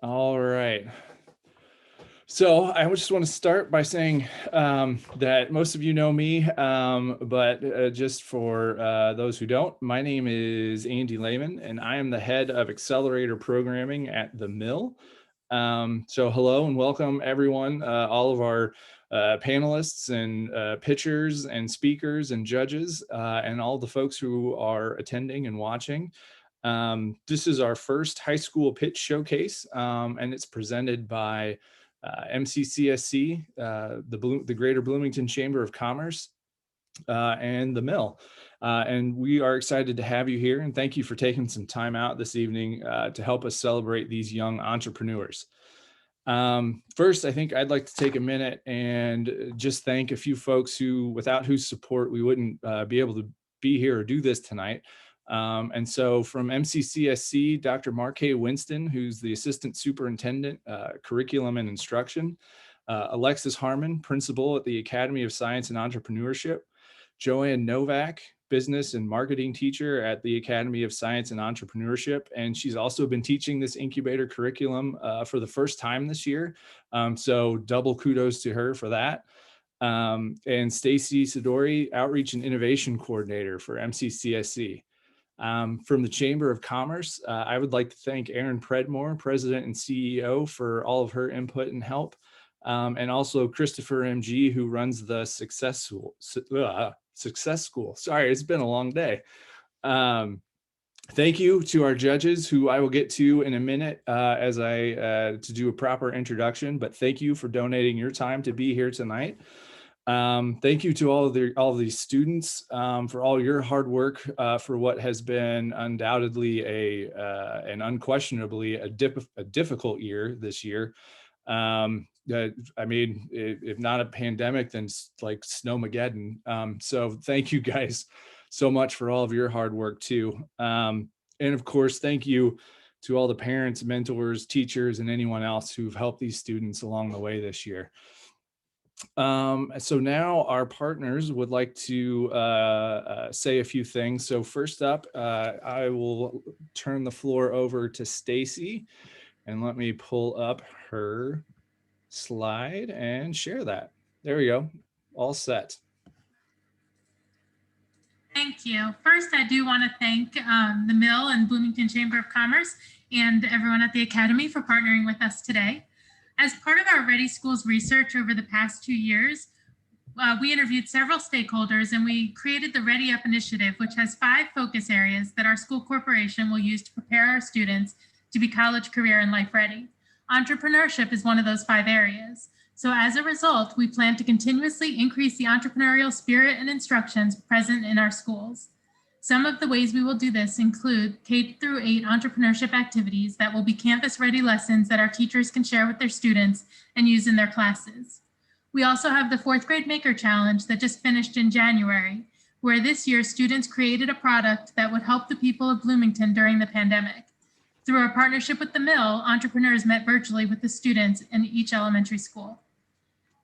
All right. So I just want to start by saying that most of you know me, but just for those who don't, my name is Andy Lehman, and I am the head of accelerator programming at the Mill. So hello and welcome everyone, all of our panelists and pitchers and speakers and judges, and all the folks who are attending and watching. This is our first high school pitch showcase, and it's presented by MCCSC, the Greater Bloomington Chamber of Commerce, and the Mill. And we are excited to have you here, and thank you for taking some time out this evening to help us celebrate these young entrepreneurs. First, I think I'd like to take a minute and just thank a few folks without whose support we wouldn't be able to be here or do this tonight. And so from MCCSC, Dr. Markay Winston, who's the Assistant Superintendent, Curriculum and Instruction, Alexis Harmon, Principal at the Academy of Science and Entrepreneurship, Joanne Novak, Business and Marketing Teacher at the Academy of Science and Entrepreneurship, and she's also been teaching this incubator curriculum for the first time this year. So double kudos to her for that. And Stacy Sidori, Outreach and Innovation Coordinator for MCCSC. From the Chamber of Commerce, I would like to thank Erin Predmore, President and CEO, for all of her input and help. And also Christopher MG, who runs the Success School. Sorry, it's been a long day. Thank you to our judges, who I will get to in a minute as to do a proper introduction, but thank you for donating your time to be here tonight. Thank you to all of these students for all your hard work for what has been undoubtedly and unquestionably a difficult year this year. I mean, if not a pandemic, then like snowmageddon. So thank you guys so much for all of your hard work too. And of course, thank you to all the parents, mentors, teachers, and anyone else who've helped these students along the way this year. So now our partners would like to say a few things. So first up, I will turn the floor over to Stacy, and let me pull up her slide and share that. There we go. All set. Thank you. First, I do want to thank the Mill and Bloomington Chamber of Commerce and everyone at the Academy for partnering with us today. As part of our Ready Schools research over the past 2 years, we interviewed several stakeholders, and we created the Ready Up initiative, which has 5 focus areas that our school corporation will use to prepare our students to be college, career, and life ready. Entrepreneurship is one of those 5 areas. So as a result, we plan to continuously increase the entrepreneurial spirit and instructions present in our schools. Some of the ways we will do this include K-8 entrepreneurship activities that will be campus-ready lessons that our teachers can share with their students and use in their classes. We also have the 4th grade Maker Challenge that just finished in January, where this year students created a product that would help the people of Bloomington during the pandemic. Through our partnership with the Mill, entrepreneurs met virtually with the students in each elementary school.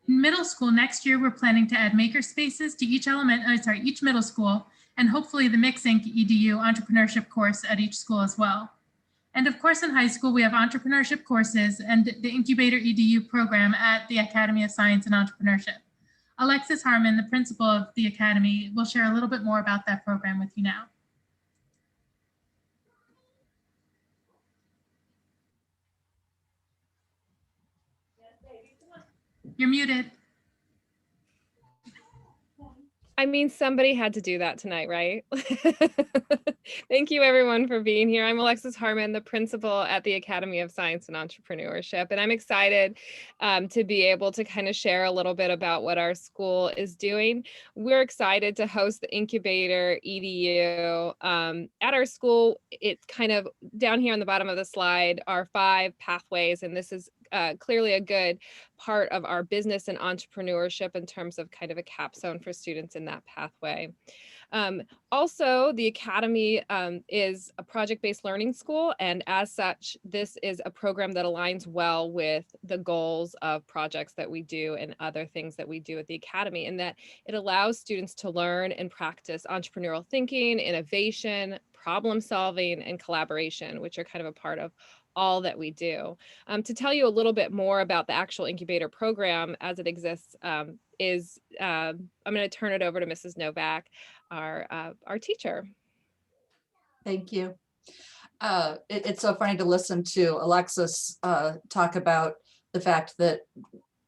In middle school next year, we're planning to add maker spaces to each middle school, and hopefully the MCCSC entrepreneurship course at each school as well. And of course, in high school, we have entrepreneurship courses and the INCubatoredu program at the Academy of Science and Entrepreneurship. Alexis Harmon, the principal of the Academy, will share a little bit more about that program with you now. You're muted. I mean, somebody had to do that tonight, right? Thank you everyone for being here. I'm Alexis Harmon, the principal at the Academy of Science and Entrepreneurship, and I'm excited to be able to kind of share a little bit about what our school is doing. We're excited to host the INCubatoredu at our school. It's kind of down here on the bottom of the slide are 5 pathways, and this is clearly a good part of our business and entrepreneurship in terms of kind of a capstone for students in that pathway. Also, the Academy is a project-based learning school, and as such, this is a program that aligns well with the goals of projects that we do and other things that we do at the Academy, in that it allows students to learn and practice entrepreneurial thinking, innovation, problem solving, and collaboration, which are kind of a part of all that we do. To tell you a little bit more about the actual incubator program as it exists I'm going to turn it over to Mrs. Novak, our teacher. Thank you. It's so funny to listen to Alexis talk about the fact that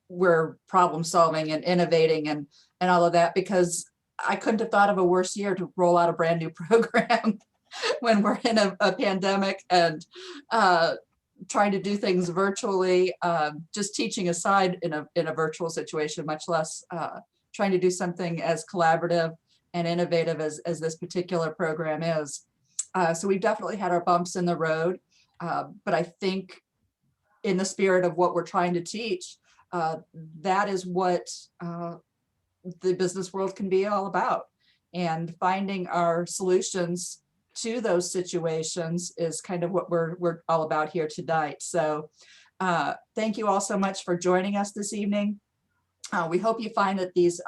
we're problem solving and innovating and all of that, because I couldn't have thought of a worse year to roll out a brand new program when we're in a pandemic and trying to do things virtually, just teaching aside in a virtual situation, much less trying to do something as collaborative and innovative as this particular program is. So we've definitely had our bumps in the road, but I think in the spirit of what we're trying to teach, that is what the business world can be all about. And finding our solutions to those situations is kind of what we're all about here tonight. So thank you all so much for joining us this evening. We hope you find that these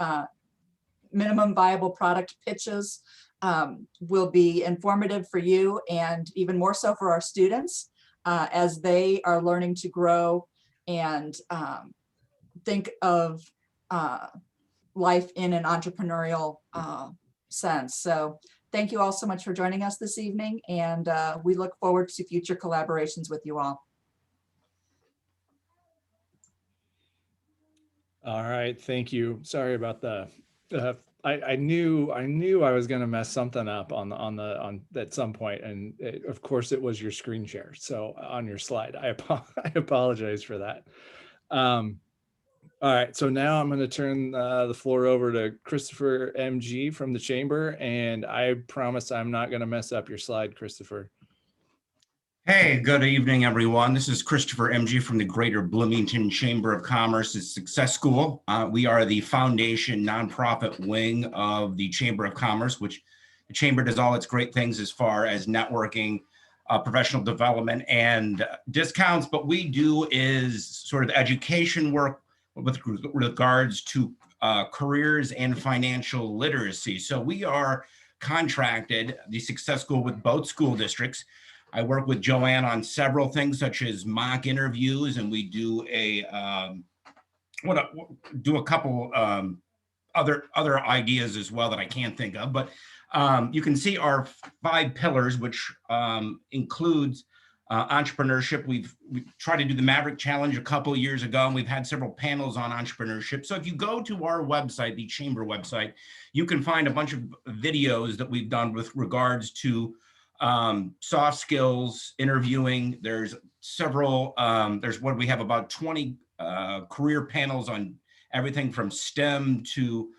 minimum viable product pitches will be informative for you, and even more so for our students as they are learning to grow and think of life in an entrepreneurial sense. So thank you all so much for joining us this evening, and we look forward to future collaborations with you all. All right, thank you. Sorry about the. I knew I was going to mess something up on at some point, and of course it was your screen share. So on your slide, I apologize for that. All right, so now I'm going to turn the floor over to Christopher MG from the Chamber, and I promise I'm not going to mess up your slide, Christopher. Hey, good evening, everyone. This is Christopher MG from the Greater Bloomington Chamber of Commerce's Success School. We are the foundation nonprofit wing of the Chamber of Commerce, which the Chamber does all its great things as far as networking, professional development, and discounts. But we do is sort of education work with regards to careers and financial literacy. So we are contracted, the Success School, with both school districts. I work with Joanne on several things such as mock interviews, and we do a couple other ideas as well that I can't think of. But you can see our 5 pillars, which includes entrepreneurship. We tried to do the Maverick Challenge a couple of years ago, and we've had several panels on entrepreneurship. So if you go to our website, the Chamber website, you can find a bunch of videos that we've done with regards to soft skills, interviewing. There's several, we have about 20 career panels on everything from STEM to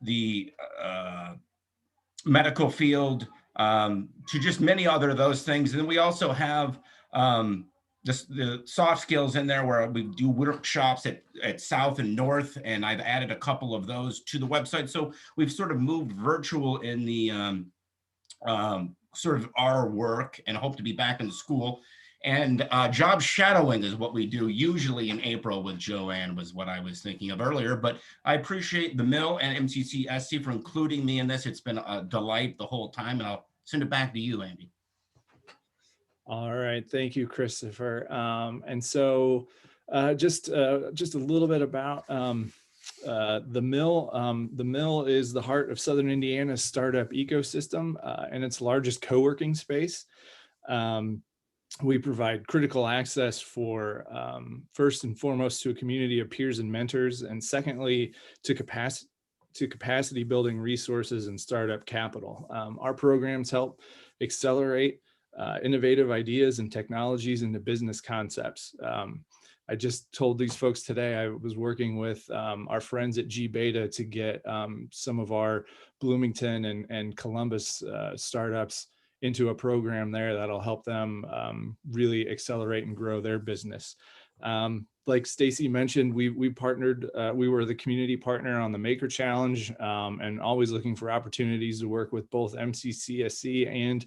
the medical field, to just many other of those things. And then we also have the soft skills in there where we do workshops at South and North, and I've added a couple of those to the website. So we've sort of moved virtual in the sort of our work, and hope to be back in the school. And job shadowing is what we do usually in April with Joanne, was what I was thinking of earlier. But I appreciate the Mill and MCCSC for including me in this. It's been a delight the whole time, and I'll send it back to you, Andy. All right, thank you, Christopher. And so just a little bit about the Mill. The Mill is the heart of Southern Indiana's startup ecosystem and its largest co-working space. We provide critical access for, first and foremost, to a community of peers and mentors, and secondly, to capacity building resources and startup capital. Our programs help accelerate innovative ideas and technologies into business concepts. I just told these folks today I was working with our friends at G-Beta to get some of our Bloomington and Columbus startups into a program there that'll help them really accelerate and grow their business. Like Stacy mentioned, we partnered, we were the community partner on the Maker Challenge, and always looking for opportunities to work with both MCCSC and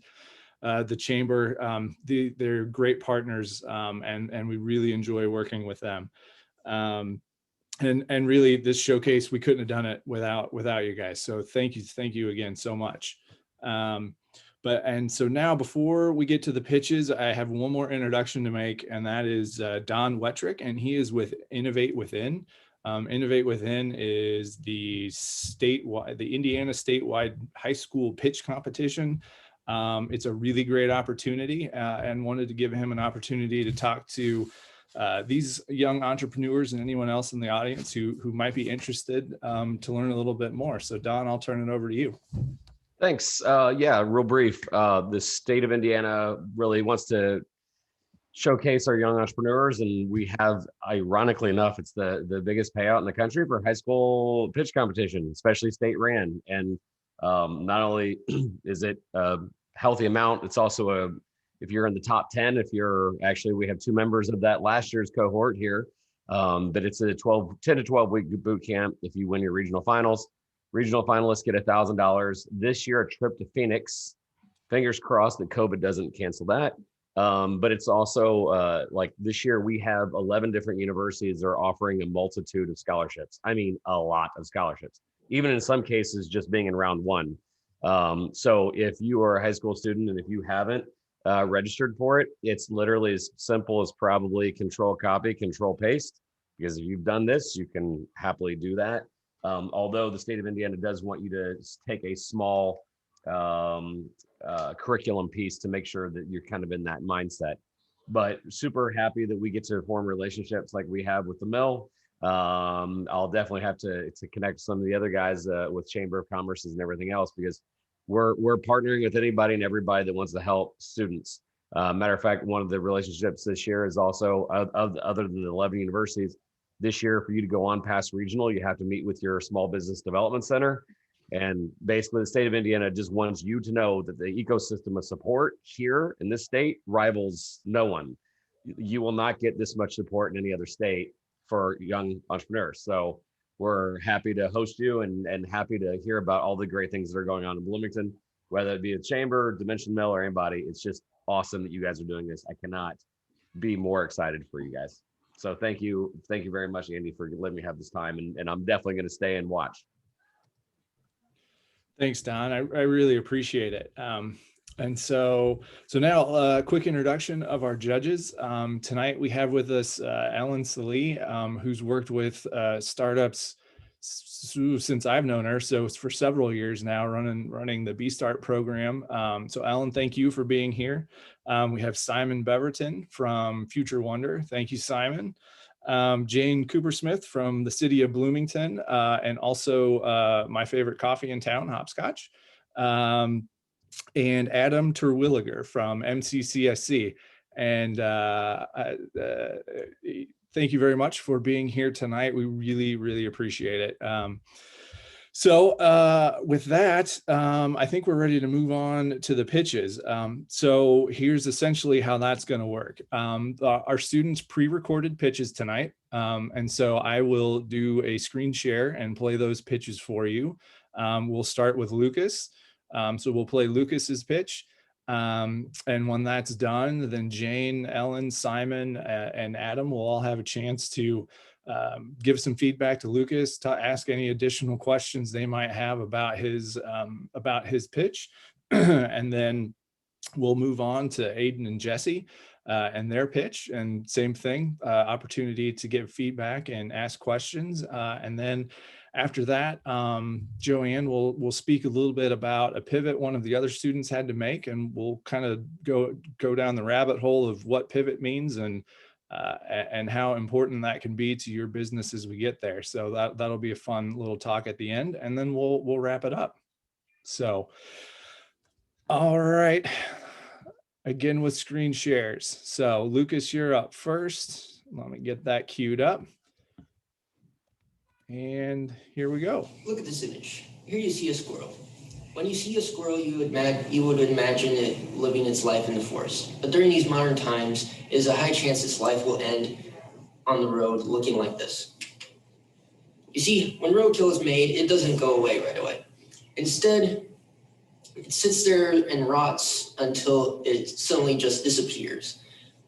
the Chamber. They're great partners, and we really enjoy working with them. And really, this showcase, we couldn't have done it without you guys. So thank you again so much. And so now before we get to the pitches, I have one more introduction to make, and that is Don Wetrick, and he is with Innovate Within. Innovate Within is the Indiana statewide high school pitch competition. It's a really great opportunity, and wanted to give him an opportunity to talk to these young entrepreneurs and anyone else in the audience who might be interested to learn a little bit more. So Don, I'll turn it over to you. Thanks. Yeah, real brief. The state of Indiana really wants to showcase our young entrepreneurs, and we have, ironically enough, it's the biggest payout in the country for high school pitch competition, especially state ran. And not only is it a healthy amount, it's also if you're in the top 10, we have 2 members of that last year's cohort here, but it's a 10 to 12 week boot camp. If you win your regional finals, regional finalists get $1,000 this year, a trip to Phoenix. Fingers crossed that COVID doesn't cancel that. But it's also like this year we have 11 different universities that are offering a multitude of scholarships. I mean, a lot of scholarships, even in some cases just being in round 1. So if you are a high school student and if you haven't registered for it, it's literally as simple as probably control copy, control paste, because if you've done this, you can happily do that. Although the state of Indiana does want you to take a small curriculum piece to make sure that you're kind of in that mindset. But super happy that we get to form relationships like we have with the mill. I'll definitely have to connect some of the other guys with Chamber of Commerce's and everything else, because we're partnering with anybody and everybody that wants to help students. Matter of fact, one of the relationships this year is also other than the 11 universities. This year, for you to go on past regional, you have to meet with your small business development center. And basically the state of Indiana just wants you to know that the ecosystem of support here in this state rivals no one. You will not get this much support in any other state for young entrepreneurs. So we're happy to host you and happy to hear about all the great things that are going on in Bloomington, whether it be a chamber, Dimension Mill, or anybody. It's just awesome that you guys are doing this. I cannot be more excited for you guys. So thank you very much, Andy, for letting me have this time. And I'm definitely going to stay and watch. Thanks, Don. I really appreciate it. And so now a quick introduction of our judges. Tonight we have with us Ellen Salee, who's worked with startups since I've known her. So it's for several years now, running the B-Start program. So Ellen, thank you for being here. We have Simon Beverton from Future Wonder. Thank you, Simon. Jane Cooper-Smith from the city of Bloomington, and also my favorite coffee in town, Hopscotch. And Adam Terwilliger from MCCSC. And thank you very much for being here tonight. We really, really appreciate it. So with that, I think we're ready to move on to the pitches. So here's essentially how that's going to work. Our students pre-recorded pitches tonight. And so I will do a screen share and play those pitches for you. We'll start with Lucas. So we'll play Lucas's pitch. And when that's done, then Jane, Ellen, Simon, and Adam will all have a chance to give some feedback to Lucas, to ask any additional questions they might have about his pitch. And then we'll move on to Aiden and Jesse and their pitch, and same thing, opportunity to give feedback and ask questions. And then after that, Joanne will speak a little bit about a pivot one of the other students had to make, and we'll kind of go down the rabbit hole of what pivot means and how important that can be to your business as we get there. So that'll be a fun little talk at the end, and then we'll wrap it up. So, all right, again with screen shares. So Lucas, you're up first. Let me get that queued up. And here we go. Look at this image. Here you see a squirrel. When you see a squirrel, you would imagine it living its life in the forest. But during these modern times, it is a high chance its life will end on the road looking like this. You see, when roadkill is made, it doesn't go away right away. Instead, it sits there and rots until it suddenly just disappears.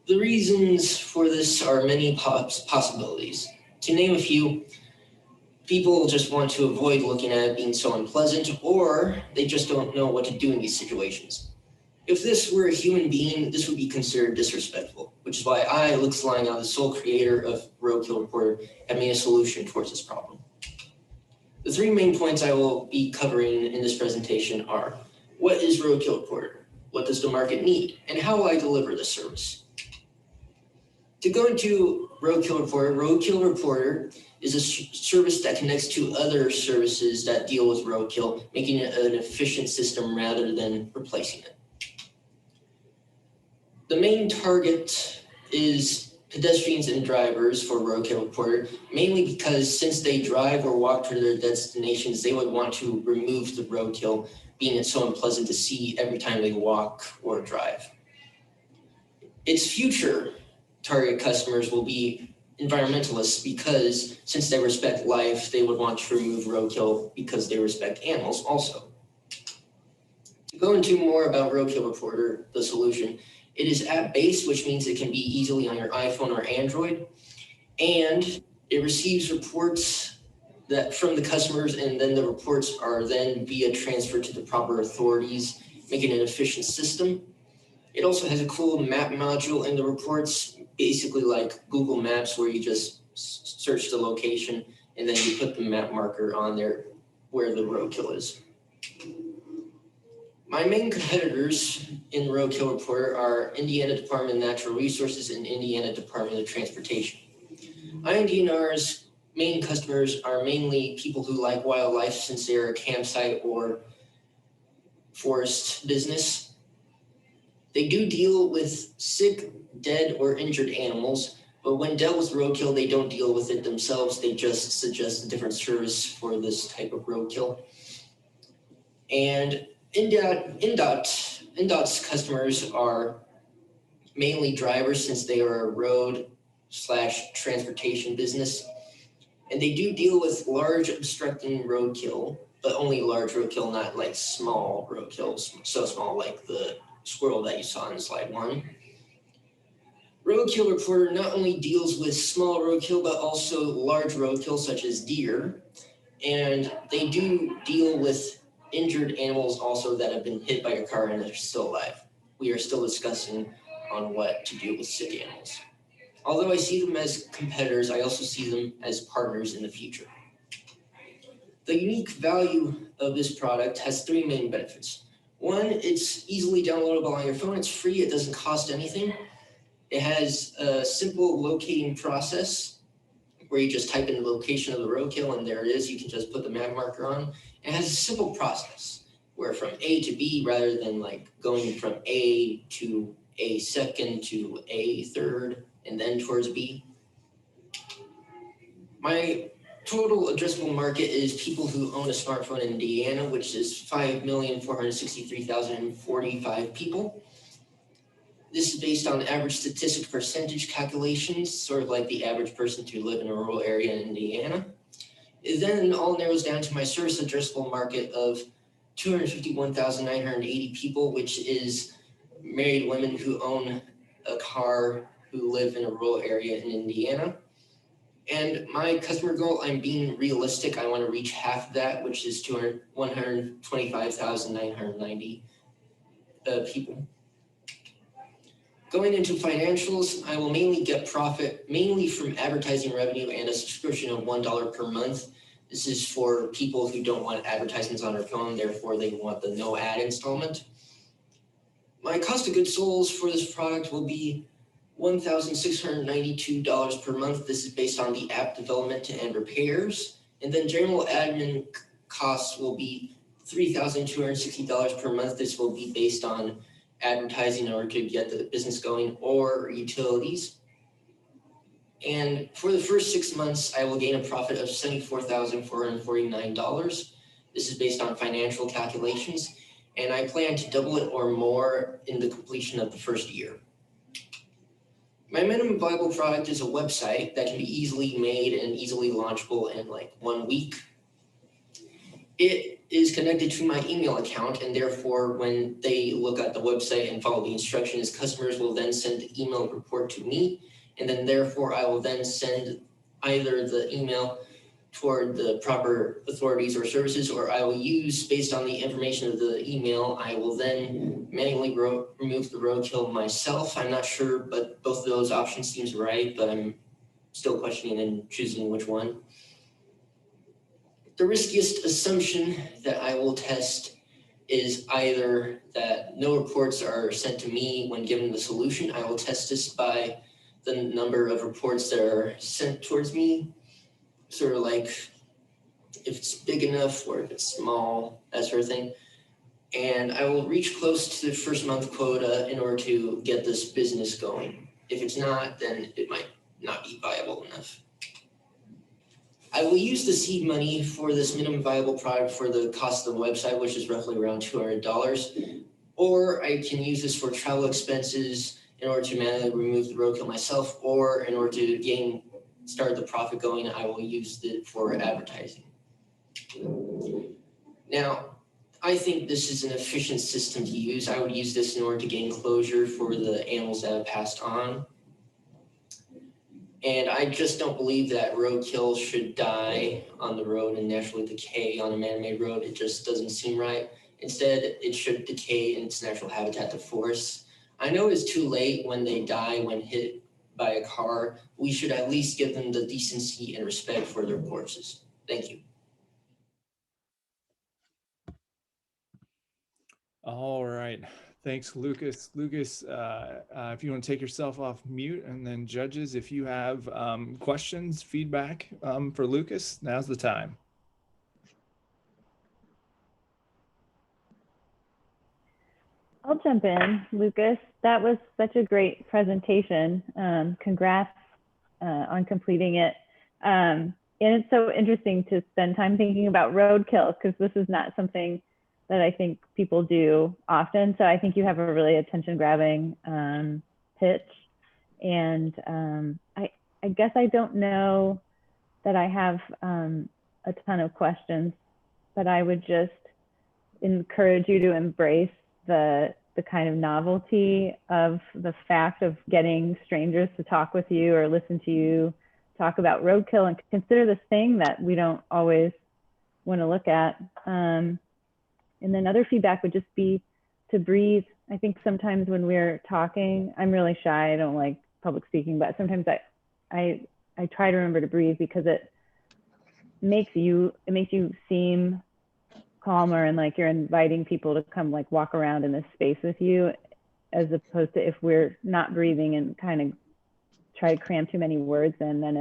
The reasons for this are many possibilities. To name a few, people just want to avoid looking at it being so unpleasant, or they just don't know what to do in these situations. If this were a human being, this would be considered disrespectful, which is why I, Alex Lange, the sole creator of Roadkill Reporter, have made a solution towards this problem. The three main points I will be covering in this presentation are: what is Roadkill Reporter? What does the market need? And how will I deliver this service? To go into Roadkill Reporter is a service that connects to other services that deal with roadkill, making it an efficient system rather than replacing it. The main target is pedestrians and drivers for Roadkill Reporter, mainly because since they drive or walk to their destinations, they would want to remove the roadkill, being it so unpleasant to see every time they walk or drive. Its future target customers will be environmentalists, because since they respect life, they would want to remove roadkill because they respect animals also. To go into more about Roadkill Reporter, the solution, it is app-based, which means it can be easily on your iPhone or Android, and it receives reports that from the customers, and then the reports are then via transferred to the proper authorities, making an efficient system. It also has a cool map module in the reports, basically like Google Maps, where you just search the location and then you put the map marker on there where the roadkill is. My main competitors in Roadkill Reporter are Indiana Department of Natural Resources and Indiana Department of Transportation. INDNR's main customers are mainly people who like wildlife, since they're a campsite or forest business. They do deal with sick, dead, or injured animals, but when dealt with roadkill, they don't deal with it themselves. They just suggest a different service for this type of roadkill. And INDOT's customers are mainly drivers, since they are a road/transportation business. And they do deal with large obstructing roadkill, but only large roadkill, not like small roadkills, so small like the squirrel that you saw in slide 1. Roadkill Reporter not only deals with small roadkill, but also large roadkill such as deer. And they do deal with injured animals also that have been hit by a car and are still alive. We are still discussing on what to do with sick animals. Although I see them as competitors, I also see them as partners in the future. The unique value of this product has 3 main benefits. 1, it's easily downloadable on your phone. It's free. It doesn't cost anything. It has a simple locating process where you just type in the location of the roadkill and there it is. You can just put the map marker on. It has a simple process where from A to B, rather than like going from A to A second to A third and then towards B. My total addressable market is people who own a smartphone in Indiana, which is 5,463,045 people. This is based on average statistic percentage calculations, sort of like the average person to live in a rural area in Indiana. It then all narrows down to my service addressable market of 251,980 people, which is married women who own a car who live in a rural area in Indiana. And my customer goal, I'm being realistic. I want to reach half of that, which is 125,990 people. Going into financials, I will mainly get profit mainly from advertising revenue and a subscription of $1 per month. This is for people who don't want advertisements on their phone, therefore they want the no ad installment. My cost of goods sold for this product will be $1,692 per month. This is based on the app development and repairs. And then general admin costs will be $3,260 per month. This will be based on advertising in order to get the business going or utilities. And for the first 6 months, I will gain a profit of $74,449. This is based on financial calculations, and I plan to double it or more in the completion of the first year. My minimum viable product is a website that can be easily made and easily launchable in like 1 week. It is connected to my email account, and therefore when they look at the website and follow the instructions, customers will then send the email report to me, and then therefore I will then send either the email toward the proper authorities or services, or I will use based on the information of the email. I will then manually remove the roadkill myself. I'm not sure, but both of those options seems right, but I'm still questioning and choosing which one. The riskiest assumption that I will test is either that no reports are sent to me when given the solution. I will test this by the number of reports that are sent towards me, sort of like if it's big enough or if it's small, that sort of thing. And I will reach close to the first month quota in order to get this business going. If it's not, then it might not be viable enough. I will use the seed money for this minimum viable product for the cost of the website, which is roughly around $200. Or I can use this for travel expenses in order to manually remove the roadkill myself, or in order to start the profit going, I will use it for advertising. Now, I think this is an efficient system to use. I would use this in order to gain closure for the animals that have passed on. And I just don't believe that roadkill should die on the road and naturally decay on a man-made road. It just doesn't seem right. Instead, it should decay in its natural habitat, the forest. I know it's too late when they die when hit by a car. We should at least give them the decency and respect for their corpses. Thank you. All right. Thanks, Lucas. Lucas, if you want to take yourself off mute, and then judges, if you have questions, feedback for Lucas, now's the time. I'll jump in, Lucas. That was such a great presentation. Congrats on completing it. And it's so interesting to spend time thinking about roadkill, because this is not something that I think people do often. So I think you have a really attention-grabbing pitch. And I guess I don't know that I have a ton of questions, but I would just encourage you to embrace the kind of novelty of the fact of getting strangers to talk with you or listen to you talk about roadkill, and consider this thing that we don't always want to look at. And then other feedback would just be to breathe. I think sometimes when we're talking, I'm really shy, I don't like public speaking, but sometimes I try to remember to breathe, because it makes you seem calmer and like you're inviting people to come like walk around in this space with you, as opposed to if we're not breathing and kind of try to cram too many words in, then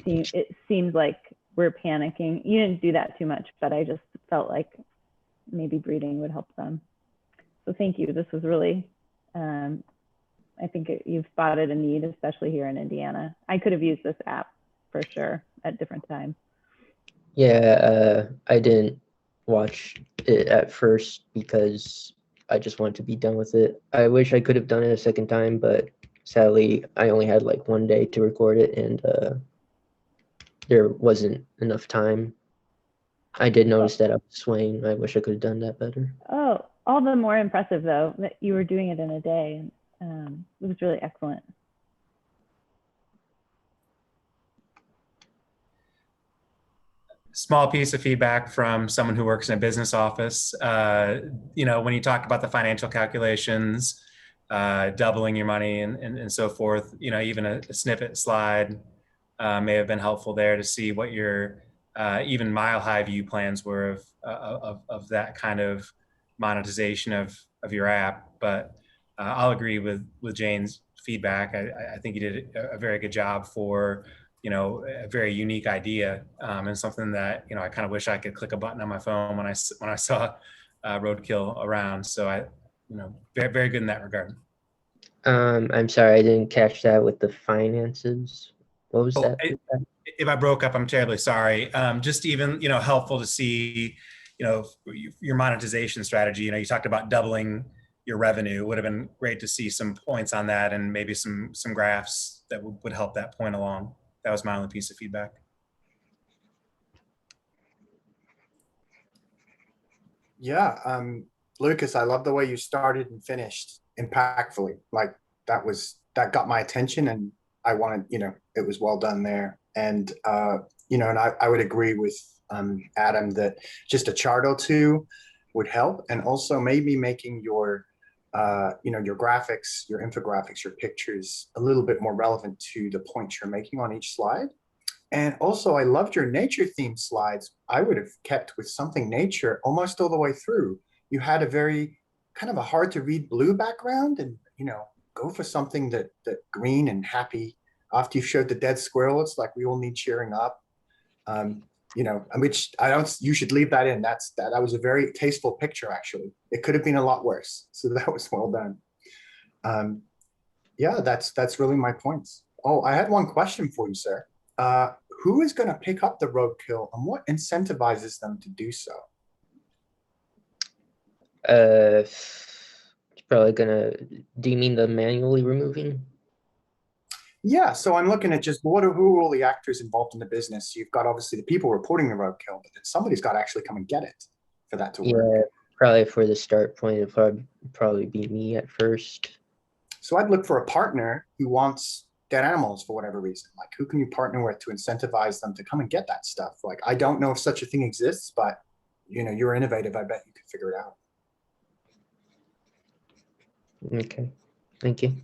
it seems like we're panicking. You didn't do that too much, but I just felt like maybe breathing would help them. So thank you. This was really, I think you've spotted a need, especially here in Indiana. I could have used this app for sure at different times. Yeah, I didn't watch it at first because I just wanted to be done with it. I wish I could have done it a second time, but sadly, I only had like one day to record it, and there wasn't enough time. I did notice that I was swaying. I wish I could have done that better. Oh, all the more impressive though, that you were doing it in a day. It was really excellent. Small piece of feedback from someone who works in a business office. You know, when you talk about the financial calculations, doubling your money and so forth, you know, even a snippet slide may have been helpful there to see what your even mile high view plans were of that kind of monetization of your app. But I'll agree with Jane's feedback. I think you did a very good job for, you know, a very unique idea, and something that, you know, I kind of wish I could click a button on my phone when I saw roadkill around. So you know, very, very good in that regard. I'm sorry, I didn't catch that with the finances. What was that? If I broke up, I'm terribly sorry. Just even, you know, helpful to see, you know, your monetization strategy. You know, you talked about doubling your revenue. Would have been great to see some points on that, and maybe some graphs that would help that point along. That was my only piece of feedback. Yeah, Lucas, I love the way you started and finished impactfully. Like that got my attention, and I wanted, you know, it was well done there. And and I would agree with Adam that just a chart or two would help, and also maybe making your your graphics, your infographics, your pictures a little bit more relevant to the points you're making on each slide. And also, I loved your nature themed slides. I would have kept with something nature almost all the way through. You had a very kind of a hard to read blue background, and go for something that green and happy. After you showed the dead squirrel, it's like we all need cheering up. Which you should leave that in. That was a very tasteful picture, actually. It could have been a lot worse. So that was well done. Yeah, that's really my points. Oh, I had one question for you, sir. Who is going to pick up the roadkill, and what incentivizes them to do so? It's probably gonna. Do you mean the manually removing? Yeah, so I'm looking at just who are all the actors involved in the business. You've got obviously the people reporting the roadkill, but then somebody's got to actually come and get it for that to work. Yeah, probably for the start point, it'd probably be me at first. So I'd look for a partner who wants dead animals for whatever reason. Like, who can you partner with to incentivize them to come and get that stuff? Like, I don't know if such a thing exists, but you're innovative. I bet you could figure it out. Okay, thank you.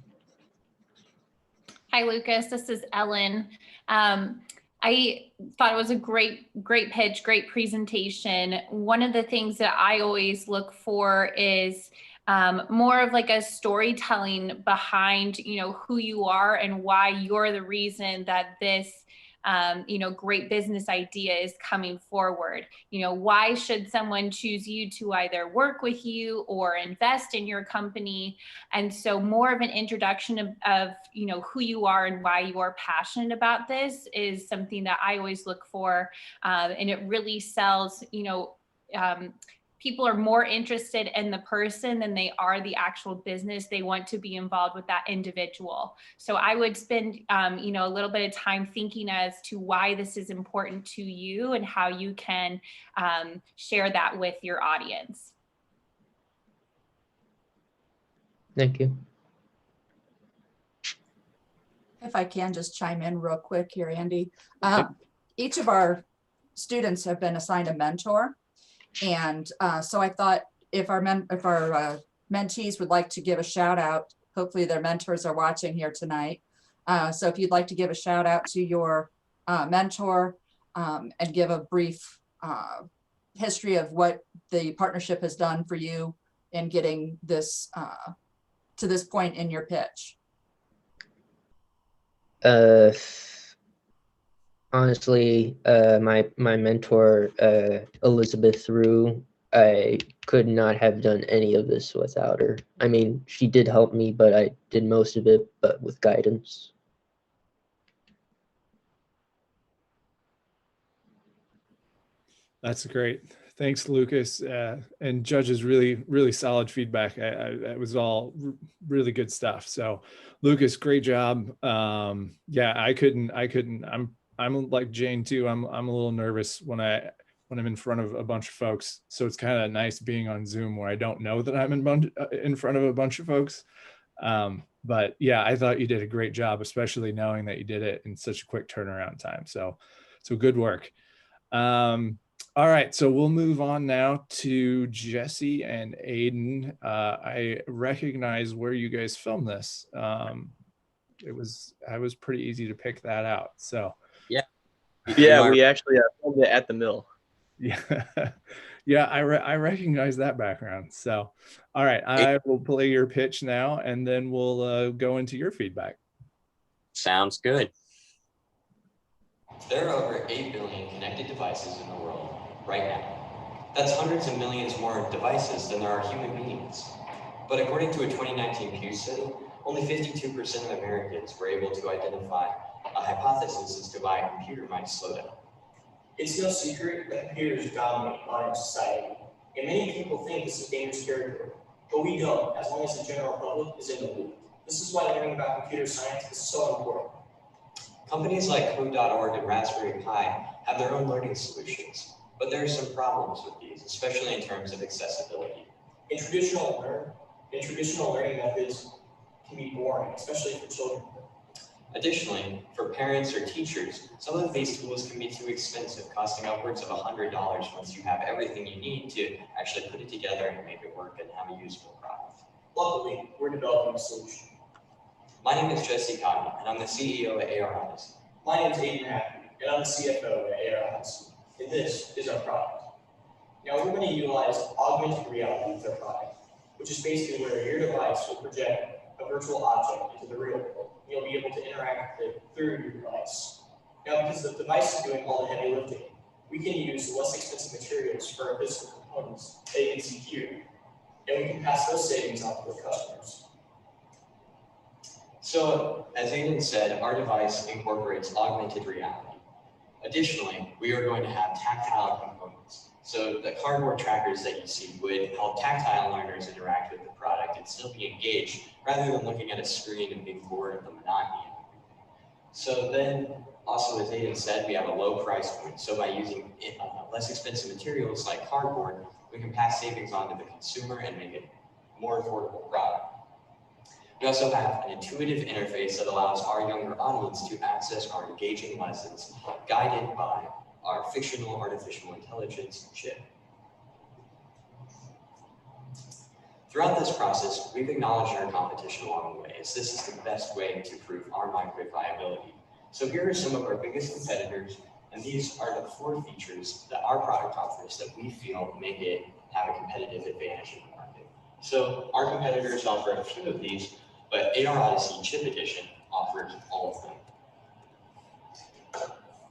Hi, Lucas. This is Ellen. I thought it was a great pitch, great presentation. One of the things that I always look for is more of like a storytelling behind, who you are and why you're the reason that this, great business idea is coming forward. Why should someone choose you to either work with you or invest in your company? And so more of an introduction of who you are and why you are passionate about this is something that I always look for. And it really sells, people are more interested in the person than they are the actual business. They want to be involved with that individual. So I would spend, a little bit of time thinking as to why this is important to you and how you can share that with your audience. Thank you. If I can just chime in real quick here, Andy. Each of our students have been assigned a mentor. And so I thought if our mentees would like to give a shout out, hopefully their mentors are watching here tonight. So if you'd like to give a shout out to your mentor and give a brief history of what the partnership has done for you in getting this to this point in your pitch. Honestly, my mentor, Elizabeth Rue, I could not have done any of this without her. I mean, she did help me, but I did most of it, but with guidance. That's great. Thanks, Lucas. And judges, really solid feedback. It was all really good stuff. So Lucas, great job. Yeah, I couldn't, I'm like Jane too. I'm a little nervous when I'm in front of a bunch of folks. So it's kind of nice being on Zoom where I don't know that I'm in front of a bunch of folks. But yeah, I thought you did a great job, especially knowing that you did it in such a quick turnaround time. So good work. All right, so we'll move on now to Jesse and Aiden. I recognize where you guys filmed this. I was pretty easy to pick that out. So yeah, we actually filmed it at the mill. Yeah, yeah, I recognize that background. So, all right, I will play your pitch now, and then we'll go into your feedback. Sounds good. There are over 8 billion connected devices in the world right now. That's hundreds of millions more devices than there are human beings. But according to a 2019 Pew study, only 52% of Americans were able to identify a hypothesis as to why a computer might slow down. It's no secret that computers dominate modern society, and many people think this is dangerous territory, but we don't, as long as the general public is in the loop. This is why learning about computer science is so important. Companies like Code.org and Raspberry Pi have their own learning solutions, but there are some problems with these, especially in terms of accessibility. In traditional learning methods can be boring, especially for children. Additionally, for parents or teachers, some of these tools can be too expensive, costing upwards of $100 once you have everything you need to actually put it together and make it work and have a usable product. Luckily, we're developing a solution. My name is Jesse Cotton, and I'm the CEO at AR Odyssey. My name is Aiden, and I'm the CFO at AR Odyssey, and this is our product. Now we're going to utilize augmented reality with our product, which is basically where your device will project a virtual object into the real world. You'll be able to interact with it through your device. Now, because the device is doing all the heavy lifting, we can use less expensive materials for our physical components that you can see here, and we can pass those savings on to our customers. So, as Aiden said, our device incorporates augmented reality. Additionally, we are going to have tactile components. So the cardboard trackers that you see would help tactile learners interact with the product and still be engaged rather than looking at a screen and being bored of the monotony. So then, also as Aiden said, we have a low price point. So by using less expensive materials like cardboard, we can pass savings on to the consumer and make it a more affordable product. We also have an intuitive interface that allows our younger audience to access our engaging lessons guided by our fictional artificial intelligence chip. Throughout this process, we've acknowledged our competition along the way, as this is the best way to prove our microwave viability. So here are some of our biggest competitors, and these are the 4 features that our product offers that we feel make it have a competitive advantage in the market. So our competitors offer a few of these, but AR Odyssey Chip Edition offers all of them.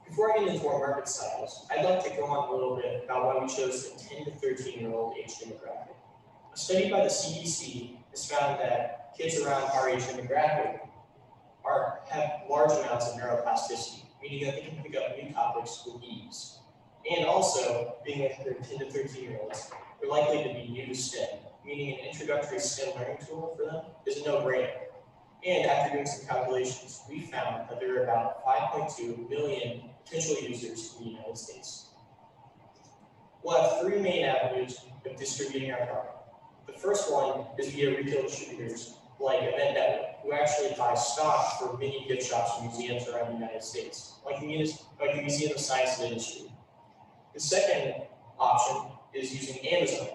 Before I get into our market size, I'd like to go on a little bit about why we chose the 10 to 13-year-old age demographic. A study by the CDC has found that kids around our age demographic have large amounts of neuroplasticity, meaning that they can pick up new topics with ease. And also, being that they're 10 to 13-year-olds, they're likely to be new to STEM, meaning an introductory STEM learning tool for them is a no-brainer. And after doing some calculations, we found that there are about 5.2 million potential users in the United States. We'll have 3 main avenues of distributing our product. The first one is via retail distributors like Addressable, who actually buy stock for many gift shops and museums around the United States, like the Museum of Science and Industry. The second option is using Amazon,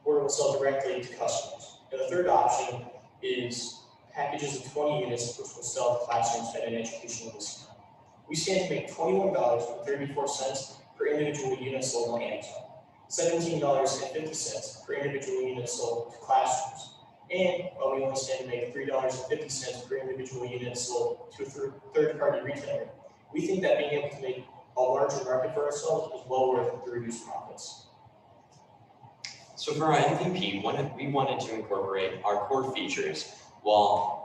where it will sell directly to customers. And the third option is packages of 20 units, which will sell to classrooms at an educational discount. We stand to make $21.34 per individual unit sold on Amazon, $17.50 per individual unit sold to classrooms, and while we only stand to make $3.50 per individual unit sold to a third-party retailer, we think that being able to make a larger market for ourselves is well worth the reduced profits. So for our MVP, we wanted to incorporate our core features while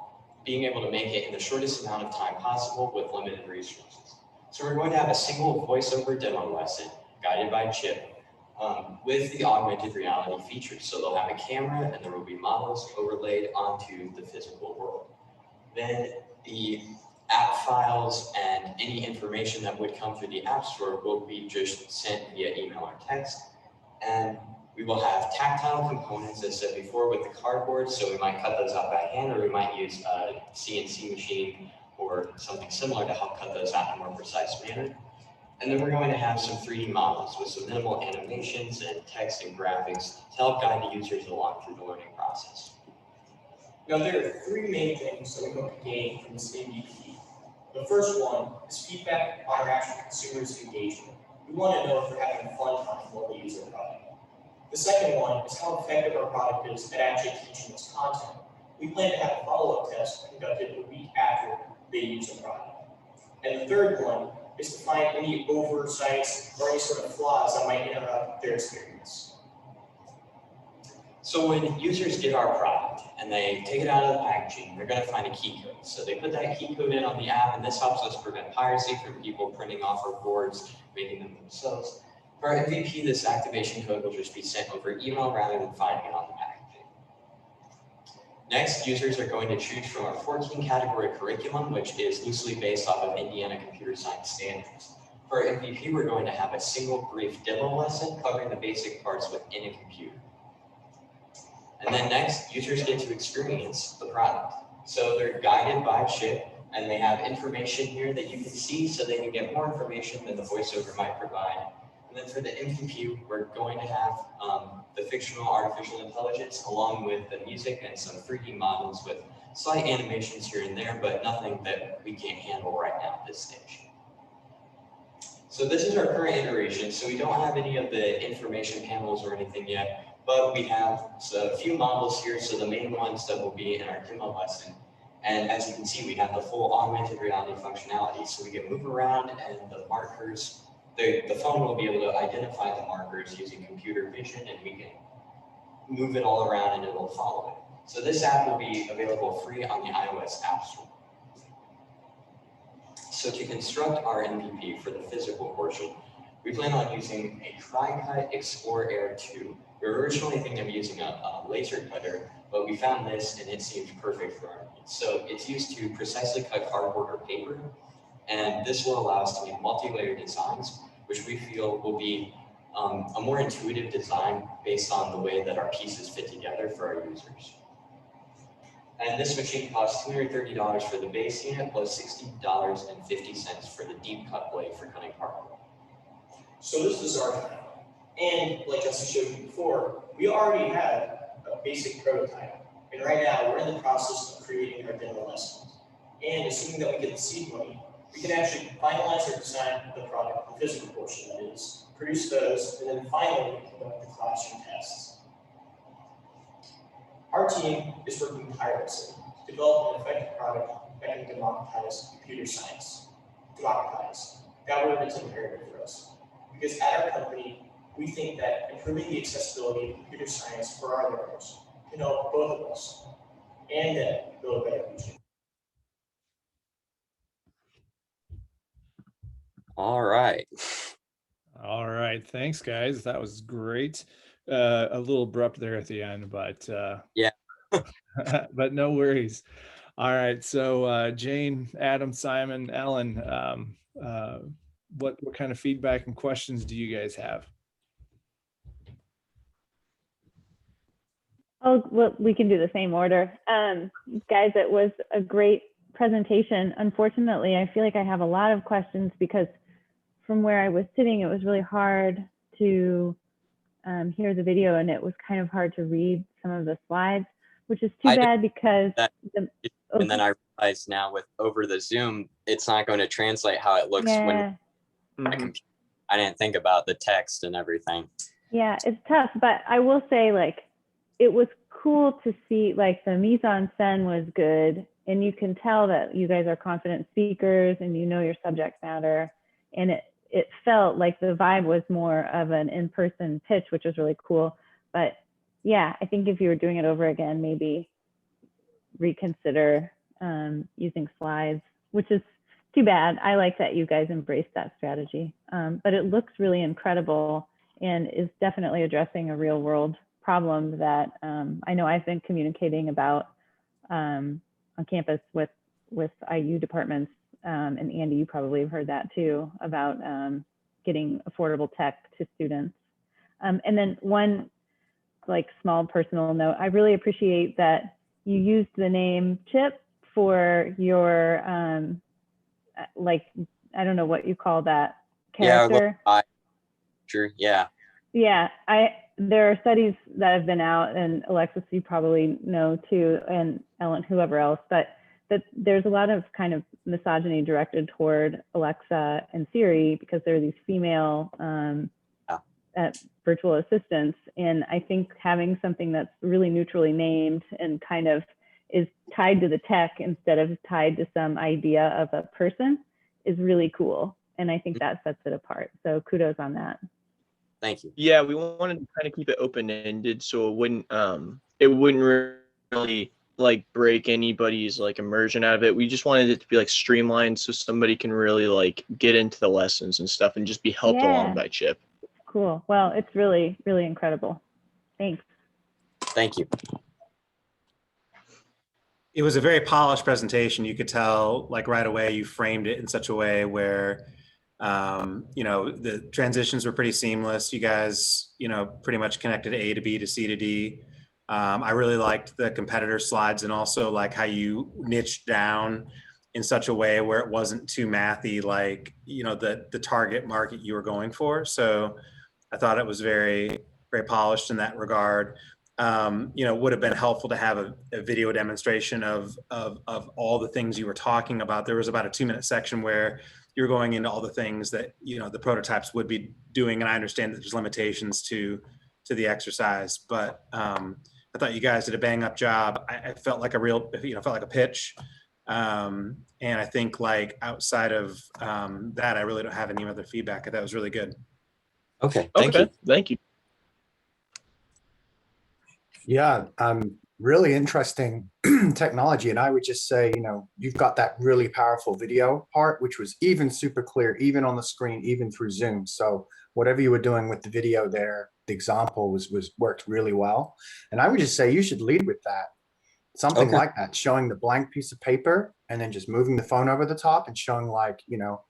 being able to make it in the shortest amount of time possible with limited resources. So we're going to have a single voiceover demo lesson guided by chip with the augmented reality features. So they'll have a camera and there will be models overlaid onto the physical world. Then the app files and any information that would come through the App Store will be just sent via email or text. And we will have tactile components, as said before, with the cardboard. So we might cut those out by hand, or we might use a CNC machine or something similar to help cut those out in a more precise manner. And then we're going to have some 3D models with some minimal animations and text and graphics to help guide the users along through the learning process. Now, there are 3 main things that we hope to gain from this MVP. The first one is feedback on our actual consumers' engagement. We want to know if they're having a fun time while they use our product. The second one is how effective our product is at actually teaching us content. We plan to have a follow-up test conducted a week after they use the product. And the third one is to find any oversights or any sort of flaws that might interrupt their experience. So when users get our product and they take it out of the packaging, they're going to find a key code. So they put that key code in on the app, and this helps us prevent piracy from people printing off our boards, making them themselves. For our MVP, this activation code will just be sent over email rather than finding it on the packaging. Next, users are going to choose from our 14-category curriculum, which is loosely based off of Indiana computer science standards. For our MVP, we're going to have a single brief demo lesson covering the basic parts within a computer. And then next, users get to experience the product. So they're guided by chip And they have information here that you can see so they can get more information than the voiceover might provide. And then for the MCompute, we're going to have the fictional artificial intelligence along with the music and some 3D models with slight animations here and there, but nothing that we can't handle right now at this stage. So this is our current iteration. So we don't have any of the information panels or anything yet, but we have a few models here. So the main ones that will be in our demo lesson. And as you can see, we have the full augmented reality functionality. So we can move around and the markers, the phone will be able to identify the markers using computer vision, and we can move it all around and it will follow it. So this app will be available free on the iOS App Store. So to construct our MVP for the physical portion, we plan on using a TriCut Explore Air 2. We were originally thinking of using a laser cutter, but we found this and it seemed perfect for our needs. So it's used to precisely cut cardboard or paper, and this will allow us to make multi-layer designs, which we feel will be a more intuitive design based on the way that our pieces fit together for our users. And this machine costs $230 for the base unit plus $60.50 for the deep cut blade for cutting cardboard. So this is our plan. And like Justin showed you before, we already had a basic prototype. And right now we're in the process of creating our demo lessons. And assuming that we get the seed money, we can actually finalize our design of the product, the physical portion that is, produce those, and then finally conduct the classroom tests. Our team is working tirelessly to develop an effective product that can democratize computer science. Democratize. That word is imperative for us. Because at our company, we think that improving the accessibility of computer science for our learners can help both of us and then build a better future. All right. All right. Thanks, guys. That was great. A little abrupt there at the end, but yeah, but no worries. All right. So Jane, Adam, Simon, Ellen, what kind of feedback and questions do you guys have? Oh, well, we can do the same order. Guys, it was a great presentation. Unfortunately, I feel like I have a lot of questions because from where I was sitting, it was really hard to hear the video, and it was kind of hard to read some of the slides, which is too bad because and then I realized now with over the Zoom, it's not going to translate how it looks when I didn't think about the text and everything. Yeah, it's tough, but I will say, like, it was cool to see, like, the mise en scène was good, and you can tell that you guys are confident speakers and you know your subject matter, and it felt like the vibe was more of an in-person pitch, which was really cool. But yeah, I think if you were doing it over again, maybe reconsider using slides, which is too bad. I like that you guys embraced that strategy, but it looks really incredible and is definitely addressing a real world problem that I know I've been communicating about on campus with IU departments. And Andy, you probably have heard that too, about getting affordable tech to students. And then one like small personal note, I really appreciate that you used the name Chip for your, like, I don't know what you call that character. Yeah, sure, yeah. Yeah, there are studies that have been out, and Alexis, you probably know too, and Ellen, whoever else, but that there's a lot of kind of misogyny directed toward Alexa and Siri because they're these female virtual assistants. And I think having something that's really neutrally named and kind of is tied to the tech instead of tied to some idea of a person is really cool. And I think that sets it apart. So kudos on that. Thank you. Yeah, we wanted to kind of keep it open-ended so it wouldn't really like break anybody's like immersion out of it. We just wanted it to be like streamlined so somebody can really like get into the lessons and stuff and just be helped along by Chip. Cool. Well, it's really, really incredible. Thanks. Thank you. It was a very polished presentation. You could tell like right away you framed it in such a way where you know, the transitions were pretty seamless. You guys, you know, pretty much connected A to B to C to D. I really liked the competitor slides and also like how you niched down in such a way where it wasn't too mathy, like, you know, the target market you were going for. So I thought it was very, very polished in that regard. You know, would have been helpful to have a video demonstration of all the things you were talking about. There was about a 2-minute section where you're going into all the things that, you know, the prototypes would be doing. And I understand that there's limitations to the exercise, but I thought you guys did a bang up job. I felt like a real, you know, felt like a pitch. And I think like outside of that, I really don't have any other feedback. I thought it was really good. Okay, thank you. Thank you. Yeah, really interesting technology. And I would just say, you know, you've got that really powerful video part, which was even super clear, even on the screen, even through Zoom. So whatever you were doing with the video there, the example was worked really well. And I would just say you should lead with that. Something like that, showing the blank piece of paper and then just moving the phone over the top and showing like, you know,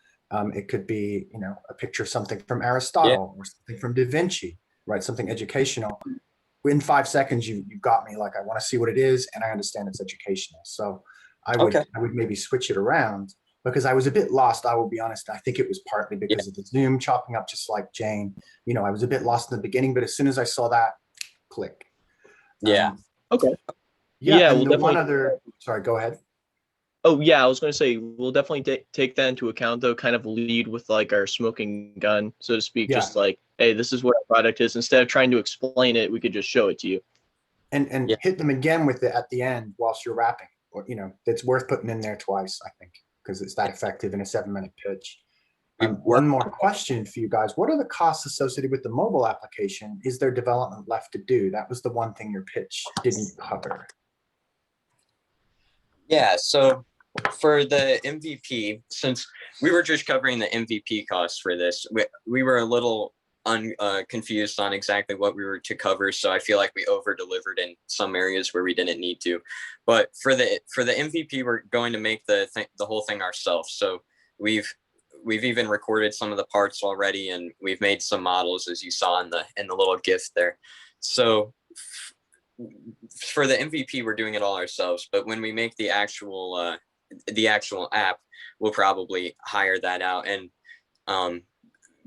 it could be, you know, a picture of something from Aristotle or something from Da Vinci, right? Something educational. In 5 seconds, you've got me. Like, I want to see what it is, and I understand it's educational. So I would maybe switch it around because I was a bit lost. I will be honest. I think it was partly because of the Zoom chopping up, just like Jane. You know, I was a bit lost in the beginning, but as soon as I saw that, click. Okay. Yeah. we'll And one definitely. other. Sorry, go ahead. Oh yeah, I was going to say we'll definitely take that into account though. Kind of lead with like our smoking gun, so to speak. Just like, hey, this is what our product is. Instead of trying to explain it, we could just show it to you. And hit them again with it at the end whilst you're rapping. Or, you know, it's worth putting in there twice, I think, because it's that effective in a 7-minute pitch. One more question for you guys. What are the costs associated with the mobile application? Is there development left to do? That was the one thing your pitch didn't cover. Yeah, so for the MVP, since we were just covering the MVP costs for this, we were a little confused on exactly what we were to cover. So I feel like we over-delivered in some areas where we didn't need to. But for the MVP, we're going to make the whole thing ourselves. So we've even recorded some of the parts already, and we've made some models, as you saw in the little GIF there. So for the MVP, we're doing it all ourselves. But when we make the actual app, we'll probably hire that out. And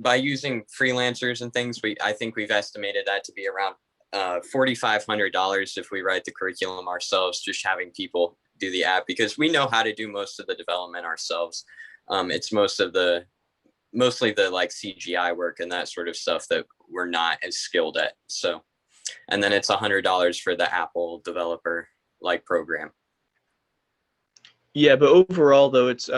by using freelancers and things, I think we've estimated that to be around $4,500 if we write the curriculum ourselves, just having people do the app, because we know how to do most of the development ourselves. It's mostly the like CGI work and that sort of stuff that we're not as skilled at. So, and then it's $100 for the Apple developer like program. Yeah, but overall though, it's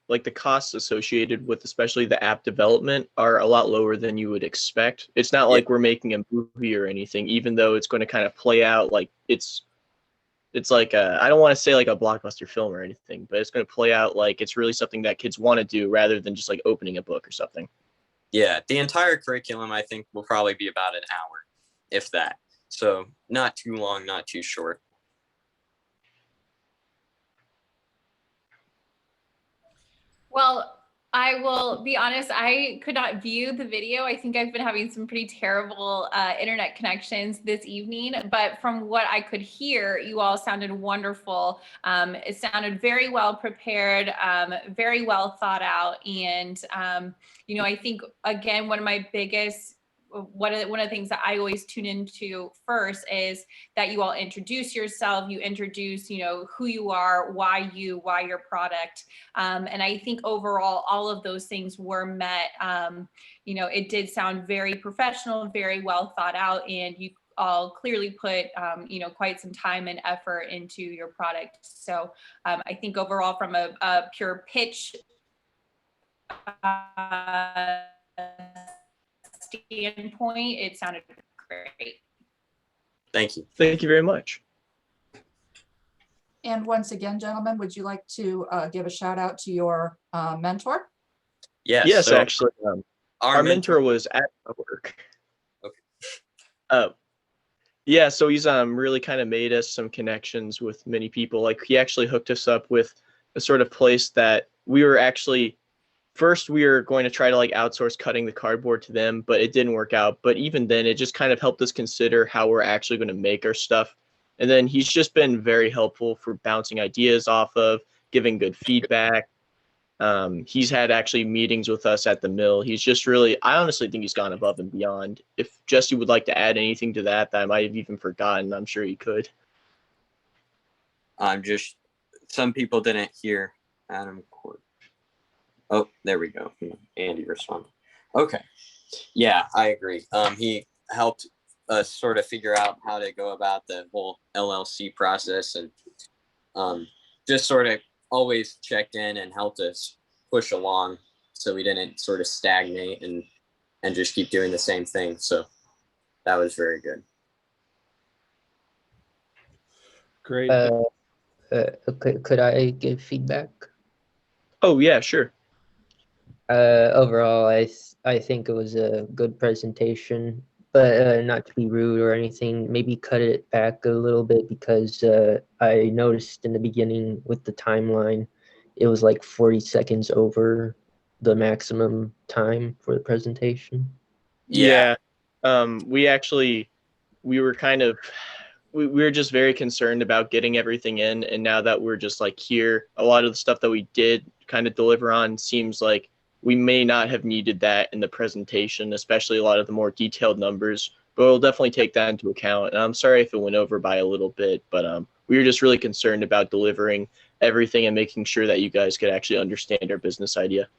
like the costs associated with especially the app development are a lot lower than you would expect. It's not like we're making a movie or anything, even though it's going to kind of play out like it's like I don't want to say like a blockbuster film or anything, but it's going to play out like it's really something that kids want to do rather than just like opening a book or something. Yeah, the entire curriculum I think will probably be about an hour, if that. So not too long, not too short. Well, I will be honest, I could not view the video. I think I've been having some pretty terrible internet connections this evening, but from what I could hear, you all sounded wonderful. It sounded very well prepared, very well thought out. And, you know, I think, again, one of the things that I always tune into first is that you all introduce yourself, you introduce, you know, who you are, why your product. And I think overall, all of those things were met. You know, it did sound very professional, very well thought out, and you all clearly put, you know, quite some time and effort into your product. So I think overall from a pure pitch standpoint, it sounded great. Thank you. Thank you very much. And once again, gentlemen, would you like to give a shout out to your mentor? Yes, so actually, our mentor was at work. Okay. Yeah, so he's really kind of made us some connections with many people. Like he actually hooked us up with a sort of place that we were actually first we were going to try to like outsource cutting the cardboard to them, but it didn't work out. But even then, it just kind of helped us consider how we're actually going to make our stuff. And then he's just been very helpful for bouncing ideas off of, giving good feedback. He's had actually meetings with us at the mill. He's just really, I honestly think he's gone above and beyond. If Jesse would like to add anything to that I might have even forgotten, I'm sure he could. Some people didn't hear Adam Court. Oh, there we go. Andy responded. Okay. Yeah, I agree. He helped us sort of figure out how to go about the whole LLC process, and just sort of always checked in and helped us push along so we didn't sort of stagnate and just keep doing the same thing. So that was very good. Great. Could I give feedback? Oh yeah, sure. Overall, I think it was a good presentation, but not to be rude or anything, maybe cut it back a little bit, because I noticed in the beginning with the timeline, it was like 40 seconds over the maximum time for the presentation. Yeah. We were just very concerned about getting everything in. And now that we're just like here, a lot of the stuff that we did kind of deliver on seems like we may not have needed that in the presentation, especially a lot of the more detailed numbers, but we'll definitely take that into account. And I'm sorry if it went over by a little bit, but we were just really concerned about delivering everything and making sure that you guys could actually understand our business idea.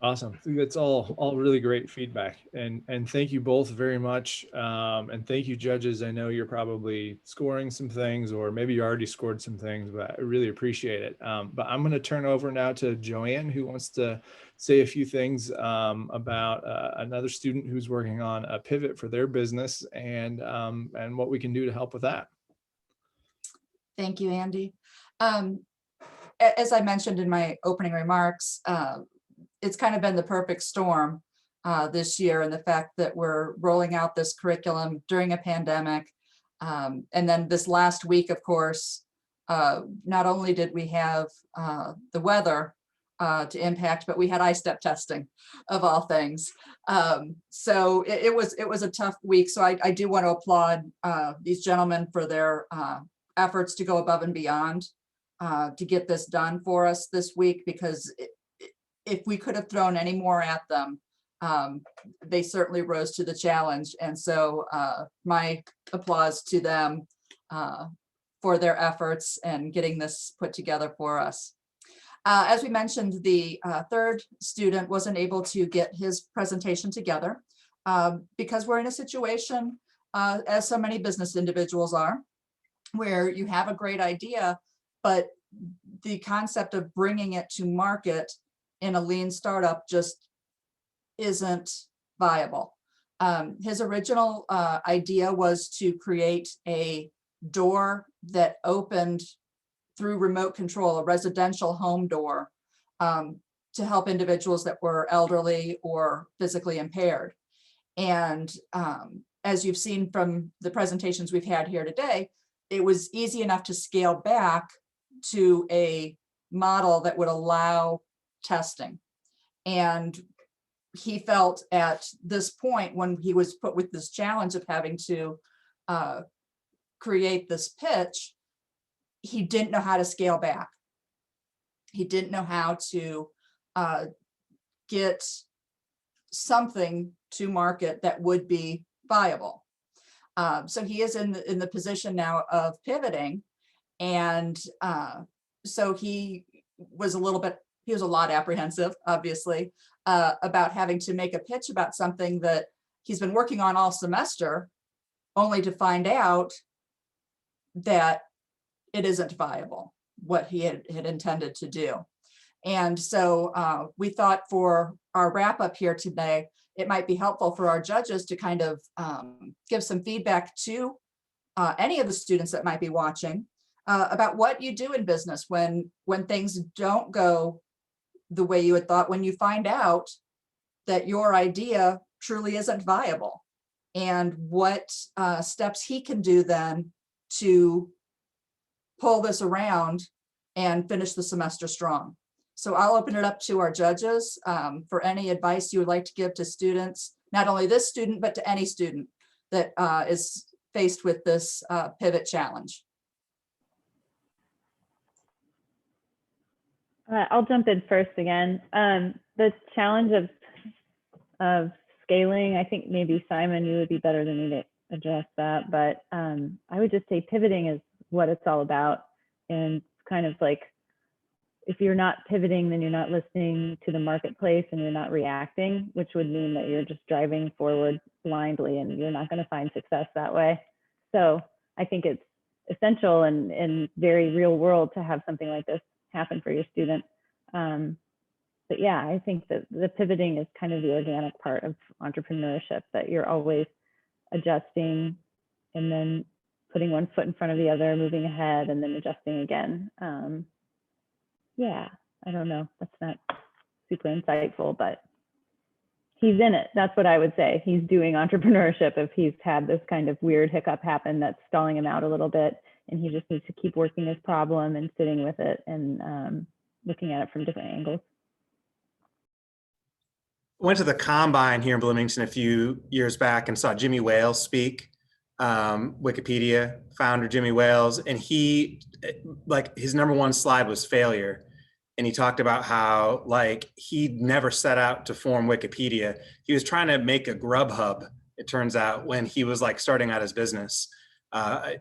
Awesome. I think that's all really great feedback, and thank you both very much. And thank you, judges. I know you're probably scoring some things, or maybe you already scored some things, but I really appreciate it. But I'm going to turn over now to Joanne, who wants to say a few things about another student who's working on a pivot for their business, and what we can do to help with that. Thank you, Andy. As I mentioned in my opening remarks, it's kind of been the perfect storm this year, and the fact that we're rolling out this curriculum during a pandemic. And then this last week, of course, not only did we have the weather to impact, but we had I-step testing, of all things. So it was a tough week. So I do want to applaud these gentlemen for their efforts to go above and beyond to get this done for us this week, because if we could have thrown any more at them, they certainly rose to the challenge. And so my applause to them for their efforts and getting this put together for us. As we mentioned, the third student wasn't able to get his presentation together because we're in a situation, as so many business individuals are, where you have a great idea, but the concept of bringing it to market in a lean startup just isn't viable. His original idea was to create a door that opened through remote control, a residential home door, to help individuals that were elderly or physically impaired. And as you've seen from the presentations we've had here today, it was easy enough to scale back to a model that would allow testing. And he felt at this point, when he was put with this challenge of having to create this pitch, he didn't know how to scale back. He didn't know how to get something to market that would be viable. So he is in the position now of pivoting. And so he was a lot apprehensive, obviously, about having to make a pitch about something that he's been working on all semester, only to find out that it isn't viable, what he had intended to do. And so we thought for our wrap up here today, it might be helpful for our judges to kind of give some feedback to any of the students that might be watching about what you do in business when things don't go the way you had thought, when you find out that your idea truly isn't viable, and what steps he can do then to pull this around and finish the semester strong. So I'll open it up to our judges for any advice you would like to give to students, not only this student, but to any student that is faced with this pivot challenge. I'll jump in first again. The challenge of scaling, I think maybe Simon, you would be better than me to address that, but I would just say pivoting is what it's all about. And kind of like, if you're not pivoting, then you're not listening to the marketplace and you're not reacting, which would mean that you're just driving forward blindly and you're not going to find success that way. So I think it's essential and very real world to have something like this happen for your student. But yeah, I think that the pivoting is kind of the organic part of entrepreneurship, that you're always adjusting and then putting one foot in front of the other, moving ahead, and then adjusting again. Yeah, I don't know. That's not super insightful, but he's in it. That's what I would say. He's doing entrepreneurship if he's had this kind of weird hiccup happen that's stalling him out a little bit, and he just needs to keep working his problem and sitting with it and looking at it from different angles. Went to the Combine here in Bloomington a few years back and saw Jimmy Wales speak, Wikipedia founder Jimmy Wales, and he, like, his number one slide was failure. And he talked about how, like, he never set out to form Wikipedia. He was trying to make a Grubhub, it turns out, when he was like starting out his business.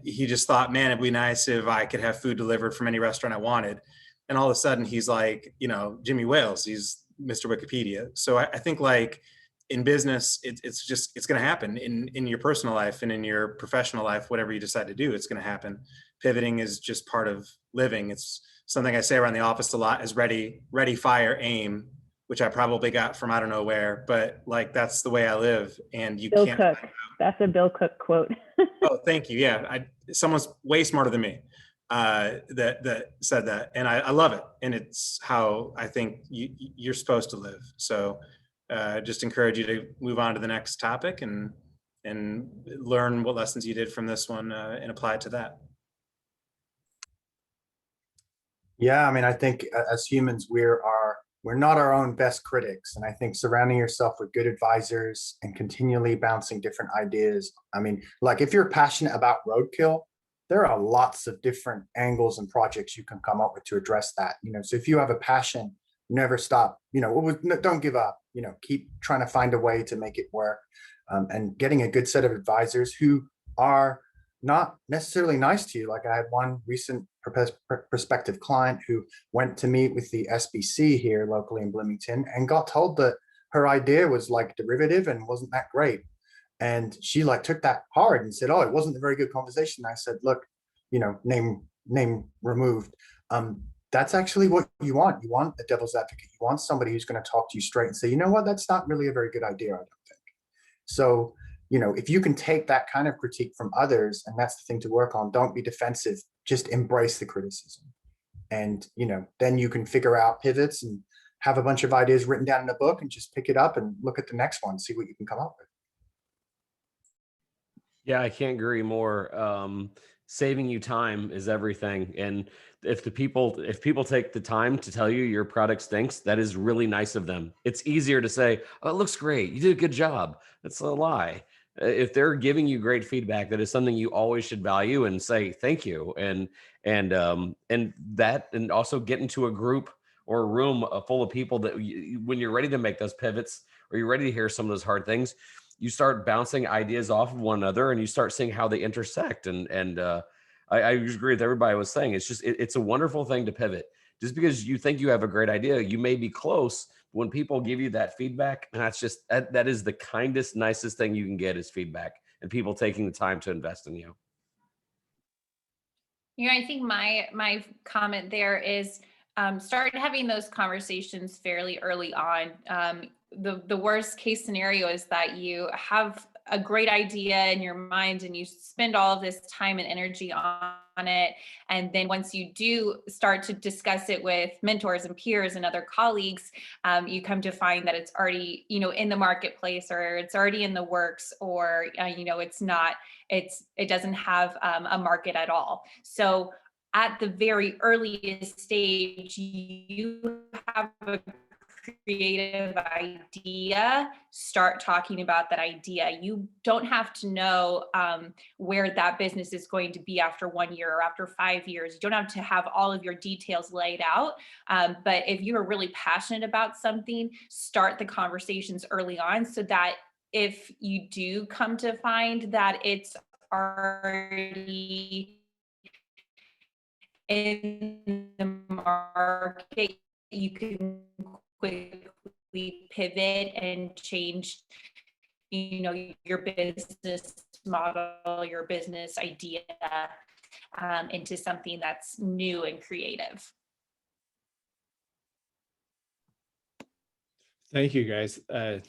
He just thought, man, it'd be nice if I could have food delivered from any restaurant I wanted. And all of a sudden he's like, you know, Jimmy Wales, he's Mr. Wikipedia. So I think, like, in business, it's going to happen in your personal life and in your professional life. Whatever you decide to do, it's going to happen. Pivoting is just part of living. It's something I say around the office a lot, is ready, fire, aim, which I probably got from I don't know where, but like, that's the way I live. And you Bill can't. Cook. That's a Bill Cook quote. Oh, thank you. Yeah, someone's way smarter than me that said that, and I love it. And it's how I think you're supposed to live. So just encourage you to move on to the next topic and learn what lessons you did from this one and apply it to that. Yeah, I mean, I think as humans, we're not our own best critics. And I think surrounding yourself with good advisors and continually bouncing different ideas. I mean, like, if you're passionate about roadkill, there are lots of different angles and projects you can come up with to address that. You know, so if you have a passion, never stop, you know, don't give up, you know, keep trying to find a way to make it work, and getting a good set of advisors who are not necessarily nice to you. Like, I had one recent prospective client who went to meet with the SBC here locally in Bloomington and got told that her idea was like derivative and wasn't that great. And she like took that hard and said, oh, it wasn't a very good conversation. I said, look, you know, name removed. That's actually what you want. You want a devil's advocate. You want somebody who's going to talk to you straight and say, you know what, that's not really a very good idea, I don't think. So, you know, if you can take that kind of critique from others, and that's the thing to work on, don't be defensive, just embrace the criticism. And, you know, then you can figure out pivots and have a bunch of ideas written down in a book and just pick it up and look at the next one, see what you can come up with. Yeah, I can't agree more. Saving you time is everything. And if people take the time to tell you your product stinks, that is really nice of them. It's easier to say, oh, it looks great, you did a good job. That's a lie. If they're giving you great feedback, that is something you always should value and say thank you. And also get into a group or a room full of people that when you're ready to make those pivots or you're ready to hear some of those hard things, you start bouncing ideas off of one another and you start seeing how they intersect. I agree with everybody was saying. It's just, it's a wonderful thing to pivot. Just because you think you have a great idea, you may be close. When people give you that feedback, and that's just, that is the kindest, nicest thing you can get is feedback and people taking the time to invest in you. You know, I think my comment there is start having those conversations fairly early on. The worst case scenario is that you have a great idea in your mind and you spend all of this time and energy on it. And then once you do start to discuss it with mentors and peers and other colleagues, you come to find that it's already, you know, in the marketplace, or it's already in the works, or, you know, it doesn't have a market at all. So at the very earliest stage, you have a creative idea, start talking about that idea. You don't have to know where that business is going to be after 1 year or after 5 years. You don't have to have all of your details laid out. But if you are really passionate about something, start the conversations early on so that if you do come to find that it's already in the market, you can quickly pivot and change, your business model, your business idea into something that's new and creative. Thank you, guys. I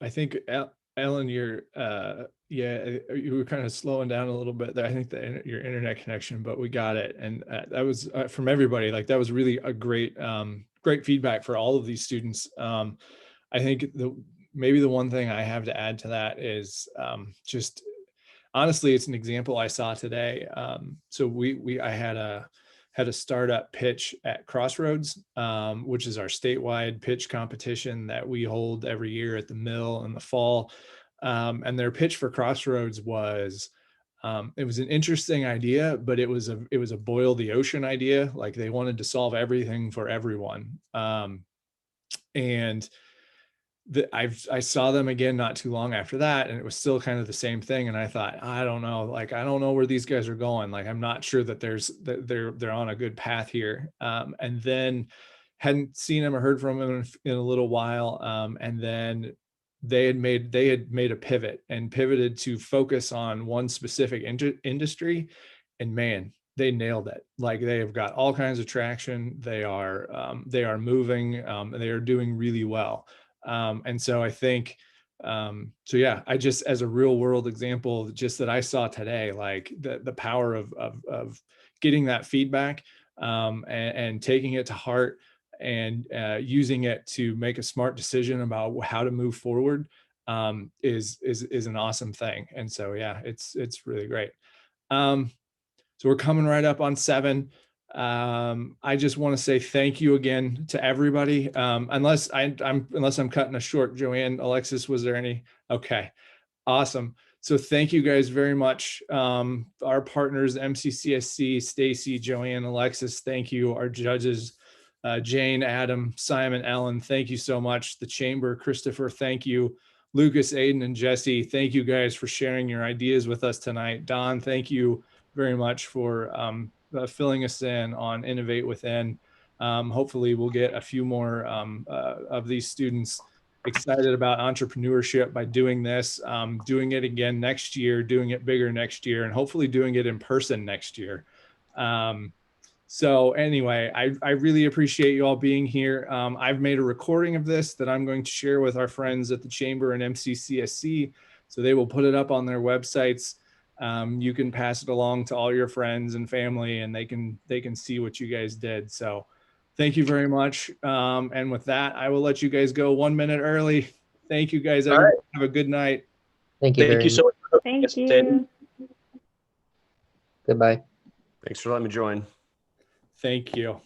think Ellen, you were kind of slowing down a little bit there. I think your internet connection, but we got it. And that was from everybody. Like that was really a great feedback for all of these students. I think maybe the one thing I have to add to that is just honestly, it's an example I saw today. So I had a startup pitch at Crossroads, which is our statewide pitch competition that we hold every year at the mill in the fall. And their pitch for Crossroads was, it was an interesting idea, but it was a boil the ocean idea. Like they wanted to solve everything for everyone. And I saw them again not too long after that, and it was still kind of the same thing. And I thought, I don't know, like I don't know where these guys are going. Like I'm not sure that they're on a good path here. And then hadn't seen them or heard from them in a little while. And then they had made a pivot and pivoted to focus on one specific industry. And man, they nailed it. Like they have got all kinds of traction. They are moving. They are doing really well. And so I think, so yeah, I just, as a real world example, just that I saw today, like the power of getting that feedback, and taking it to heart and, using it to make a smart decision about how to move forward, is an awesome thing. And so, yeah, it's really great. So we're coming right up on 7. I just want to say thank you again to everybody. Unless I'm cutting us short, Joanne, Alexis, was there any? Okay, awesome. So thank you guys very much. Our partners, MCCSC, Stacy, Joanne, Alexis, thank you. Our judges, Jane, Adam, Simon, Ellen, thank you so much. The Chamber, Christopher, thank you. Lucas, Aiden, and Jesse, thank you guys for sharing your ideas with us tonight. Don, thank you very much for filling us in on Innovate Within. Hopefully we'll get a few more of these students excited about entrepreneurship by doing this, doing it again next year, doing it bigger next year, and hopefully doing it in person next year. So anyway, I really appreciate you all being here. I've made a recording of this that I'm going to share with our friends at the Chamber and MCCSC, so they will put it up on their websites. You can pass it along to all your friends and family, and they can see what you guys did. So thank you very much. And with that, I will let you guys go 1 minute early. Thank you guys. Have a good night. Thank you so much. Thank you. Goodbye. Thanks for letting me join. Thank you.